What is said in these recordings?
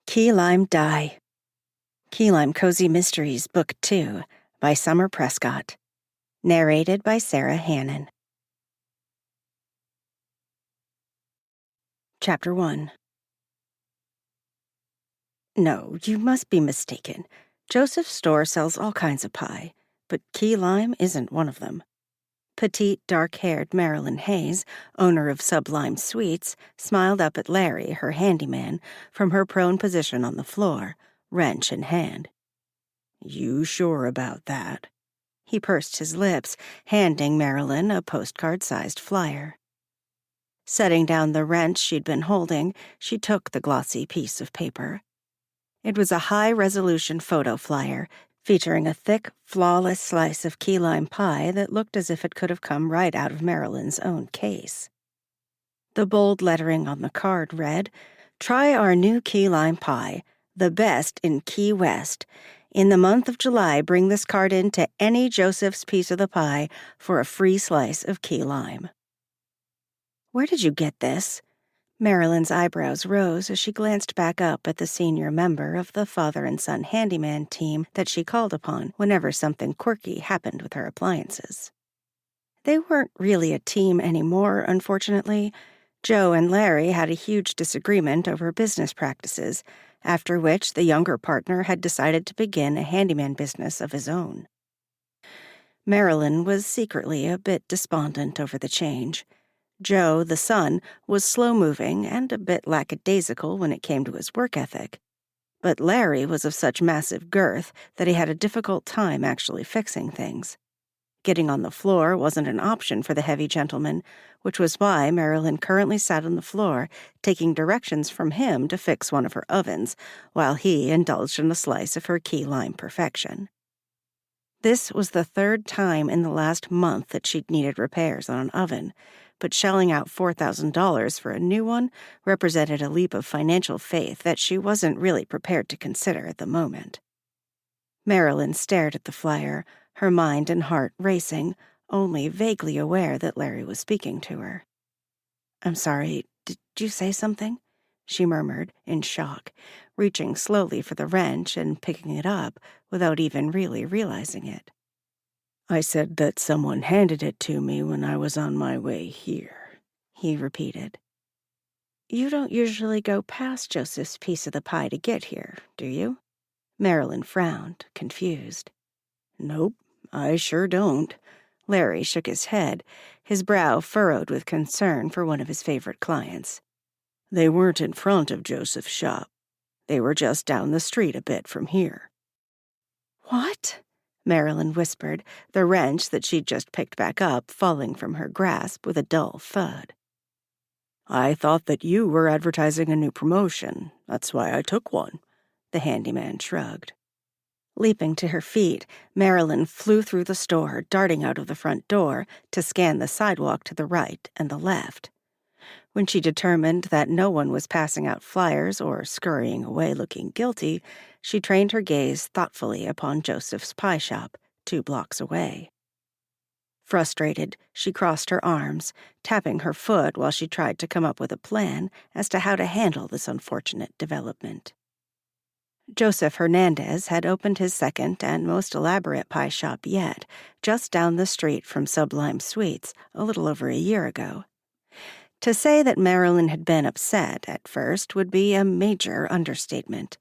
Key Lime Die. Key Lime Cozy Mysteries, Book 2, by Summer Prescott. Narrated by Sarah Hannon. Chapter 1. No, you must be mistaken. Joseph's store sells all kinds of pie, but key lime isn't one of them. Petite, dark-haired Marilyn Hayes, owner of SubLime Sweets, smiled up at Larry, her handyman, from her prone position on the floor, wrench in hand. "You sure about that?" He pursed his lips, handing Marilyn a postcard-sized flyer. Setting down the wrench she'd been holding, she took the glossy piece of paper. It was a high-resolution photo flyer featuring a thick, flawless slice of key lime pie that looked as if it could have come right out of Marilyn's own case. The bold lettering on the card read, "Try our new key lime pie, the best in Key West. In the month of July, bring this card in to any Joseph's piece of the pie for a free slice of key lime." "Where did you get this?" Marilyn's eyebrows rose as she glanced back up at the senior member of the father and son handyman team that she called upon whenever something quirky happened with her appliances. They weren't really a team anymore, unfortunately. Joe and Larry had a huge disagreement over business practices, after which the younger partner had decided to begin a handyman business of his own. Marilyn was secretly a bit despondent over the change. Joe, the son, was slow-moving and a bit lackadaisical when it came to his work ethic, but Larry was of such massive girth that he had a difficult time actually fixing things. Getting on the floor wasn't an option for the heavy gentleman, which was why Marilyn currently sat on the floor, taking directions from him to fix one of her ovens, while he indulged in a slice of her key lime perfection. This was the third time in the last month that she'd needed repairs on an oven, but shelling out $4,000 for a new one represented a leap of financial faith that she wasn't really prepared to consider at the moment. Marilyn stared at the flyer, her mind and heart racing, only vaguely aware that Larry was speaking to her. "I'm sorry, did you say something?" she murmured, in shock, reaching slowly for the wrench and picking it up without even really realizing it. "I said that someone handed it to me when I was on my way here," he repeated. "You don't usually go past Joseph's piece of the pie to get here, do you?" Marilyn frowned, confused. "Nope, I sure don't." Larry shook his head, his brow furrowed with concern for one of his favorite clients. "They weren't in front of Joseph's shop. They were just down the street a bit from here." "What?" Marilyn whispered, the wrench that she'd just picked back up falling from her grasp with a dull thud. "I thought that you were advertising a new promotion. That's why I took one," the handyman shrugged. Leaping to her feet, Marilyn flew through the store, darting out of the front door to scan the sidewalk to the right and the left. When she determined that no one was passing out flyers or scurrying away looking guilty, she trained her gaze thoughtfully upon Joseph's pie shop, 2 blocks away. Frustrated, she crossed her arms, tapping her foot while she tried to come up with a plan as to how to handle this unfortunate development. Joseph Hernandez had opened his second and most elaborate pie shop yet, just down the street from SubLime Sweets a little over a year ago. To say that Marilyn had been upset at first would be a major understatement.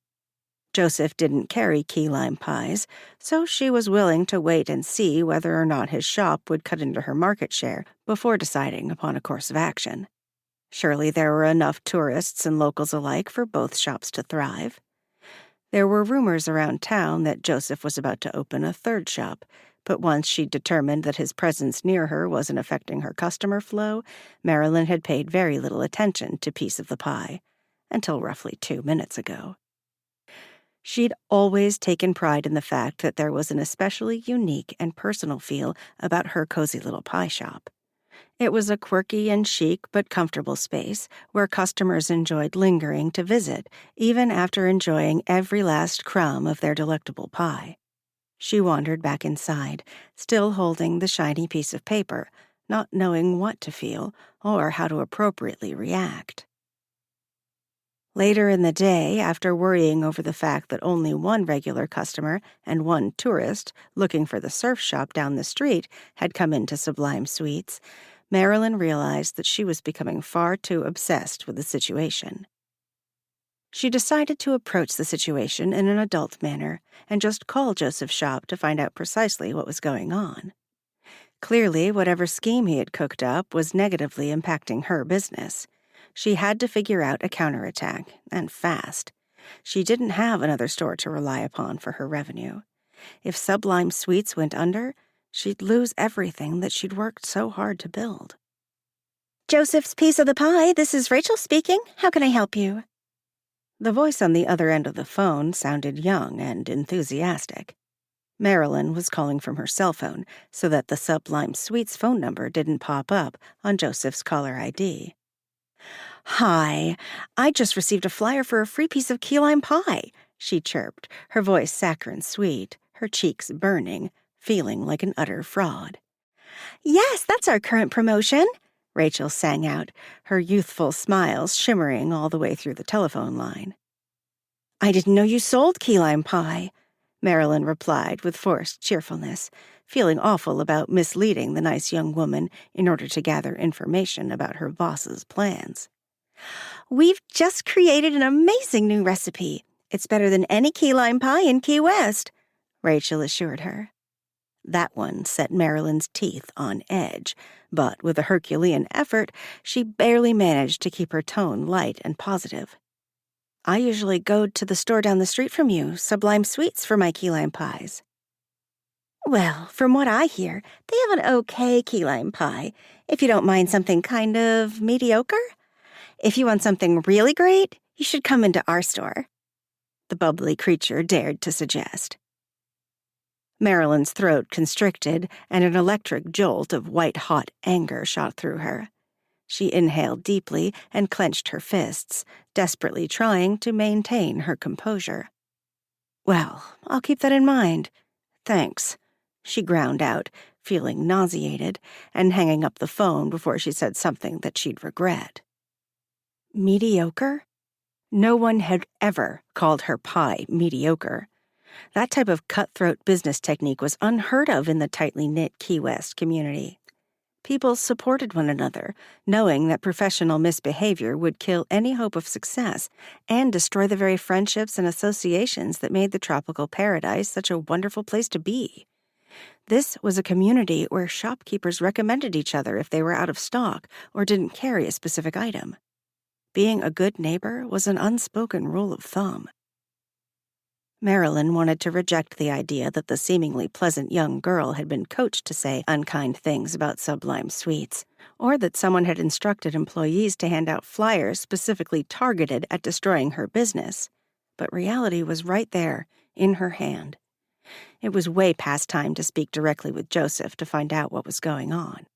Joseph didn't carry key lime pies, so she was willing to wait and see whether or not his shop would cut into her market share before deciding upon a course of action. Surely there were enough tourists and locals alike for both shops to thrive. There were rumors around town that Joseph was about to open a third shop, but once she'd determined that his presence near her wasn't affecting her customer flow, Marilyn had paid very little attention to piece of the pie, until roughly 2 minutes ago. She'd always taken pride in the fact that there was an especially unique and personal feel about her cozy little pie shop. It was a quirky and chic but comfortable space where customers enjoyed lingering to visit, even after enjoying every last crumb of their delectable pie. She wandered back inside, still holding the shiny piece of paper, not knowing what to feel or how to appropriately react. Later in the day, after worrying over the fact that only one regular customer and one tourist looking for the surf shop down the street had come into SubLime Sweets, Marilyn realized that she was becoming far too obsessed with the situation. She decided to approach the situation in an adult manner and just call Joseph's shop to find out precisely what was going on. Clearly, whatever scheme he had cooked up was negatively impacting her business. She had to figure out a counterattack, and fast. She didn't have another store to rely upon for her revenue. If SubLime Sweets went under, she'd lose everything that she'd worked so hard to build. "Joseph's Piece of the Pie, this is Rachel speaking. How can I help you?" The voice on the other end of the phone sounded young and enthusiastic. Marilyn was calling from her cell phone so that the SubLime Sweets phone number didn't pop up on Joseph's caller ID. "Hi, I just received a flyer for a free piece of key lime pie," she chirped, her voice saccharine sweet, her cheeks burning, feeling like an utter fraud. "Yes, that's our current promotion," Rachel sang out, her youthful smiles shimmering all the way through the telephone line. "I didn't know you sold key lime pie," Marilyn replied with forced cheerfulness, feeling awful about misleading the nice young woman in order to gather information about her boss's plans. "We've just created an amazing new recipe. It's better than any key lime pie in Key West," Rachel assured her. That one set Marilyn's teeth on edge, but with a Herculean effort, she barely managed to keep her tone light and positive. "I usually go to the store down the street from you, SubLime Sweets, for my key lime pies." "Well, from what I hear, they have an okay key lime pie, if you don't mind something kind of mediocre. If you want something really great, you should come into our store," the bubbly creature dared to suggest. Marilyn's throat constricted, and an electric jolt of white-hot anger shot through her. She inhaled deeply and clenched her fists, desperately trying to maintain her composure. "Well, I'll keep that in mind. Thanks," she ground out, feeling nauseated, and hanging up the phone before she said something that she'd regret. Mediocre? No one had ever called her pie mediocre. That type of cutthroat business technique was unheard of in the tightly knit Key West community. People supported one another, knowing that professional misbehavior would kill any hope of success and destroy the very friendships and associations that made the tropical paradise such a wonderful place to be. This was a community where shopkeepers recommended each other if they were out of stock or didn't carry a specific item. Being a good neighbor was an unspoken rule of thumb. Marilyn wanted to reject the idea that the seemingly pleasant young girl had been coached to say unkind things about SubLime Sweets, or that someone had instructed employees to hand out flyers specifically targeted at destroying her business. But reality was right there, in her hand. It was way past time to speak directly with Joseph to find out what was going on.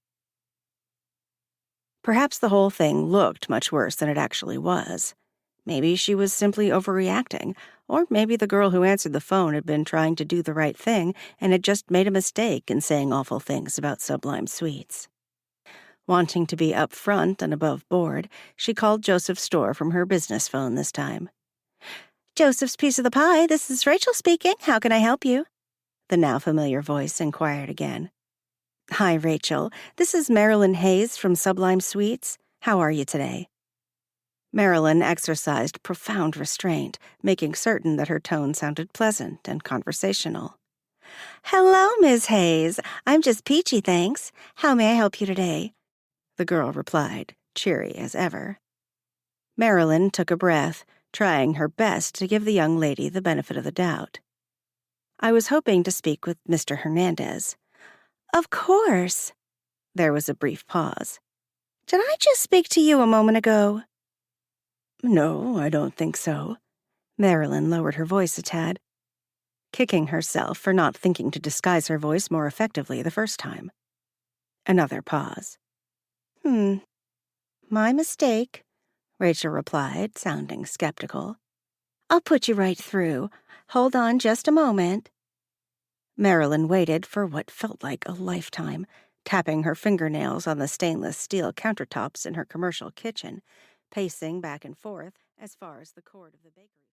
Perhaps the whole thing looked much worse than it actually was. Maybe she was simply overreacting, or maybe the girl who answered the phone had been trying to do the right thing and had just made a mistake in saying awful things about SubLime Sweets. Wanting to be up front and above board, she called Joseph's store from her business phone this time. "Joseph's Piece of the Pie, this is Rachel speaking. How can I help you?" The now familiar voice inquired again. "Hi, Rachel. This is Marilyn Hayes from SubLime Sweets. How are you today?" Marilyn exercised profound restraint, making certain that her tone sounded pleasant and conversational. "Hello, Miss Hayes. I'm just peachy, thanks. How may I help you today?" the girl replied, cheery as ever. Marilyn took a breath, trying her best to give the young lady the benefit of the doubt. "I was hoping to speak with Mr. Hernandez." "Of course." There was a brief pause. "Did I just speak to you a moment ago?" "No, I don't think so." Marilyn lowered her voice a tad, kicking herself for not thinking to disguise her voice more effectively the first time. Another pause. My mistake," Rachel replied, sounding skeptical. "I'll put you right through. Hold on just a moment." Marilyn waited for what felt like a lifetime, tapping her fingernails on the stainless steel countertops in her commercial kitchen, pacing back and forth as far as the court of the bakery.